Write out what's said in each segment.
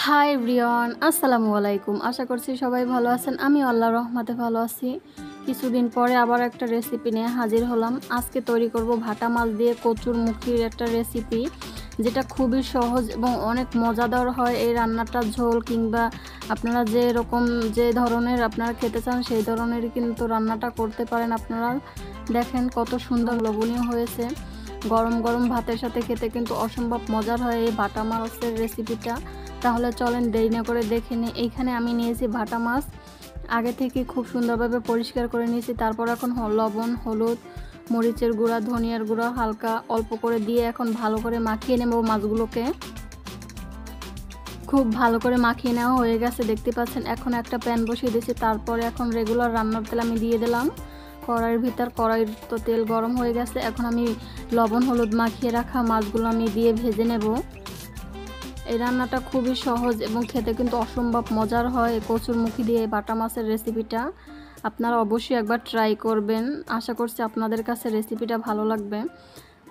Hi everyone, আসসালামু আলাইকুম। আশা করছি সবাই ভালো আছেন। আমি আল্লাহর রহমতে ভালো আছি। কিছুদিন পরে আবার একটা রেসিপি নিয়ে হাজির হলাম। আজকে তৈরি করব ভাটা মাছ দিয়ে কচুর মুখির একটা রেসিপি, যেটা খুবই সহজ এবং অনেক মজাদার হয়। এই রান্নাটা ঝোল কিংবা আপনারা যে ধরনের আপনারা খেতে চান সেই ধরনেরই কিন্তু রান্নাটা করতে পারেন আপনারা। দেখেন কত সুন্দর লবণীয় হয়েছে। গরম গরম ভাতের সাথে খেতে কিন্তু অসম্ভব মজার হয় এই ভাটা মাছের রেসিপিটা। তাহলে চলেন দেরি না করে দেখে নিই। এইখানে আমি নিয়েছি ভাটা মাছ, আগে থেকে খুব সুন্দরভাবে পরিষ্কার করে নিয়েছি। তারপর এখন লবণ, হলুদ, মরিচের গুঁড়া, ধনিয়ার গুঁড়া হালকা অল্প করে দিয়ে এখন ভালো করে মাখিয়ে নেব মাছগুলোকে। খুব ভালো করে মাখিয়ে নেওয়া হয়ে গেছে, দেখতে পাচ্ছেন। এখন একটা প্যান বসিয়ে দিয়েছি, তারপরে এখন রেগুলার রান্নার তেল আমি দিয়ে দিলাম কড়াইয়ের ভিতর। কড়াইয়ের তো তেল গরম হয়ে গেছে, এখন আমি লবণ হলুদ মাখিয়ে রাখা মাছগুলো আমি দিয়ে ভেজে নেব। এই রান্নাটা খুবই সহজ এবং খেতে কিন্তু অসম্ভব মজার হয়। কচুর মুখি দিয়ে বাটা মাছের রেসিপিটা আপনারা অবশ্যই একবার ট্রাই করবেন। আশা করছি আপনাদের কাছে রেসিপিটা ভালো লাগবে।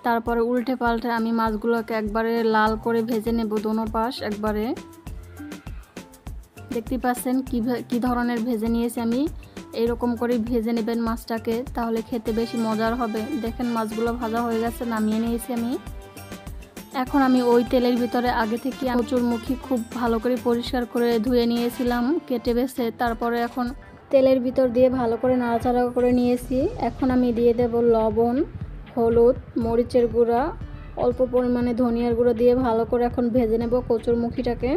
তারপরে উল্টে পাল্টে আমি মাছগুলোকে একবারে লাল করে ভেজে নেব, দোনো পাশ একবারে। দেখতে পাচ্ছেন কী ধরনের ভেজে নিয়েছি আমি। এইরকম করে ভেজে নেবেন মাছটাকে, তাহলে খেতে বেশি মজার হবে। দেখেন মাছগুলো ভাজা হয়ে গেছে, নামিয়ে নিয়েছি আমি। এখন আমি ওই তেলের ভিতরে আগে থেকে কচুর মুখি খুব ভালো করে পরিষ্কার করে ধুয়ে নিয়েছিলাম কেটে বেছে। তারপরে এখন তেলের ভিতর দিয়ে ভালো করে নাড়াচাড়া করে নিয়েছি। এখন আমি দিয়ে দেব লবণ, হলুদ, মরিচের গুঁড়া, অল্প পরিমাণে ধনিয়ার গুঁড়ো দিয়ে ভালো করে এখন ভেজে নেব কচুর মুখিটাকে।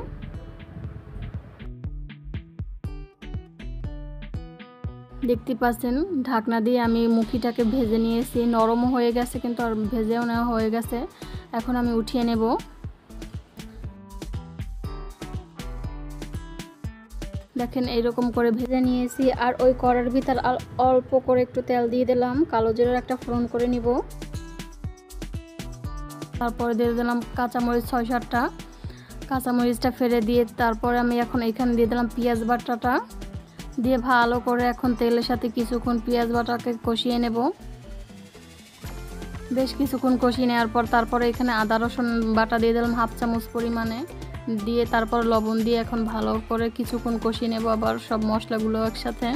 দেখতে পাচ্ছেন ঢাকনা দিয়ে আমি মুখিটাকে ভেজে নিয়েছি। নরমও হয়ে গেছে কিন্তু আর ভেজেও নেওয়া হয়ে গেছে। এখন আমি উঠিয়ে নেব। দেখেন এইরকম করে ভেজে নিয়েছি। আর ওই কড়ার ভিতর অল্প করে একটু তেল দিয়ে দিলাম, কালো জিরার একটা ফোড়ন করে নিব। তারপরে দিয়ে দিলাম কাঁচামরিচ ৬-৭টা। কাঁচামরিচটা ফেলে দিয়ে তারপরে আমি এখন এখানে দিয়ে দিলাম পেঁয়াজ বাটাটা দিয়ে ভালো করে এখন তেলের সাথে কিছুক্ষণ পেঁয়াজ বাটাকে কষিয়ে নেব। বেশ কিছুক্ষণ কষিয়ে নেওয়ার পর তারপরে এখানে আদা রসুন বাটা দিয়ে দিলাম 1/2 চামচ পরিমাণে, দিয়ে তারপর লবণ দিয়ে এখন ভালো করে কিছুক্ষণ কষিয়ে নেব আবার সব মশলাগুলো একসাথে।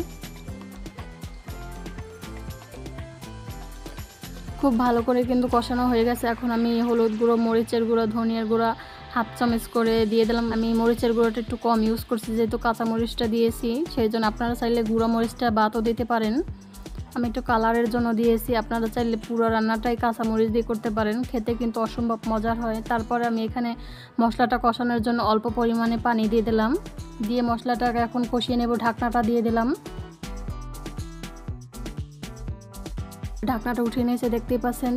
খুব ভালো করে কিন্তু কষানো হয়ে গেছে। এখন আমি হলুদ গুঁড়ো, মরিচের গুঁড়ো, ধনিয়ার গুঁড়া 1/2 চামচ করে দিয়ে দিলাম। আমি মরিচের গুঁড়োটা একটু কম ইউজ করছি, যেহেতু কাঁচা মরিচটা দিয়েছি, সেই জন্য আপনারা চাইলে গুঁড়ো মরিচটা বাদও দিতে পারেন। আমি একটু কালারের জন্য দিয়েছি, আপনারা চাইলে পুরো রান্নাটাই কাঁচামরিচ দিয়ে করতে পারেন, খেতে কিন্তু অসম্ভব মজার হয়। তারপরে আমি এখানে মশলাটা কষানোর জন্য অল্প পরিমাণে পানি দিয়ে দিলাম, দিয়ে মশলাটাকে এখন কষিয়ে নেব। ঢাকনাটা দিয়ে দিলাম, ঢাকনাটা উঠিয়ে নিয়েছে। দেখতেই পাচ্ছেন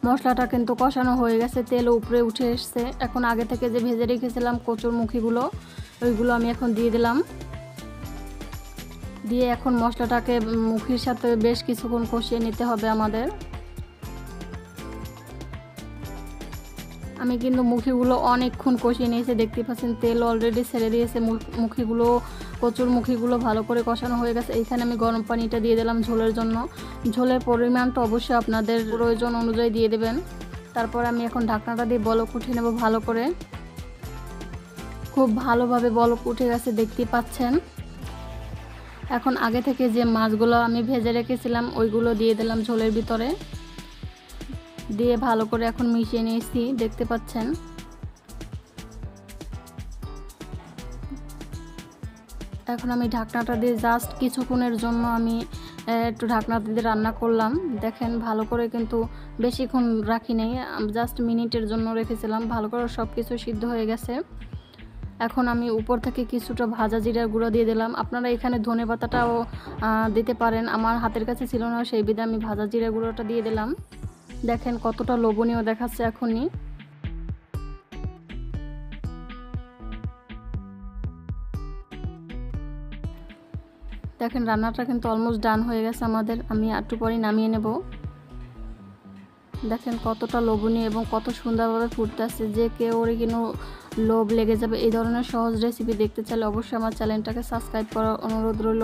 মশলাটা কিন্তু কষানো হয়ে গেছে, তেল উপরে উঠে এসছে। এখন আগে থেকে যে ভেজে রেখেছিলাম কচুর মুখিগুলো, ওইগুলো আমি এখন দিয়ে দিলাম। দিয়ে এখন মশলাটাকে মুখির সাথে বেশ কিছুক্ষণ কষিয়ে নিতে হবে আমাদের। আমি কিন্তু মুখিগুলো অনেকক্ষণ কষিয়ে নিয়েছি, দেখতে পাচ্ছেন তেল অলরেডি ছেড়ে দিয়েছে। মুখিগুলো, কচুর মুখিগুলো ভালো করে কষানো হয়ে গেছে। এইখানে আমি গরম পানিটা দিয়ে দিলাম ঝোলের জন্য। ঝোলের পরিমাণটা অবশ্যই আপনাদের প্রয়োজন অনুযায়ী দিয়ে দেবেন। তারপর আমি এখন ঢাকনাটা দিয়ে বলক উঠিয়ে নেব ভালো করে। খুব ভালোভাবে বলক উঠে গেছে, দেখতে পাচ্ছেন। এখন আগে থেকে যে মাছগুলো আমি ভেজে রেখেছিলাম ওইগুলো দিয়ে দিলাম ঝোলের ভিতরে, দিয়ে ভালো করে এখন মিশিয়ে নিয়েছি, দেখতে পাচ্ছেন। এখন আমি ঢাকনাটা দিয়ে জাস্ট কিছুক্ষণের জন্য আমি একটু ঢাকনা দিয়ে রান্না করলাম। দেখেন ভালো করে কিন্তু বেশিক্ষণ রাখি নেই, জাস্ট মিনিটের জন্য রেখেছিলাম। ভালো করে সব কিছু সিদ্ধ হয়ে গেছে। এখন আমি উপর থেকে কিছুটা ভাজা জিরার গুঁড়ো দিয়ে দিলাম। আপনারা এখানে ধনেপাতাটাও দিতে পারেন, আমার হাতের কাছে ছিল না, সেই বিধে আমি ভাজা জিরার গুঁড়োটা দিয়ে দিলাম। দেখেন কতটা লোভনীয় দেখাচ্ছে এখনই। দেখেন রান্নাটা কিন্তু অলমোস্ট ডান হয়ে গেছে আমাদের। আমি একটু পরে নামিয়ে নেব। দেখেন কতটা লোভনীয় এবং কত সুন্দরভাবে ফুটতেছে, যে কেউ ওরে কিন্তু লোভ লেগে যাবে। এই ধরনের সহজ রেসিপি দেখতে চাইলে অবশ্যই আমার চ্যানেলটাকে সাবস্ক্রাইব করার অনুরোধ রইল।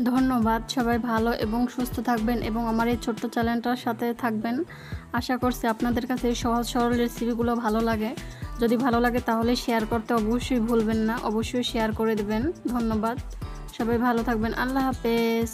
ধন্যবাদ। সবাই ভালো এবং সুস্থ থাকবেন এবং আমার এই ছোট্ট চ্যানেলটার সাথে থাকবেন। আশা করছি আপনাদের কাছে এই সহজ সরল রেসিপিগুলো ভালো লাগে। যদি ভালো লাগে তাহলে শেয়ার করতে অবশ্যই ভুলবেন না। অবশ্যই শেয়ার করে দেবেন। ধন্যবাদ। সবাই ভালো থাকবেন। আল্লাহ হাফেজ।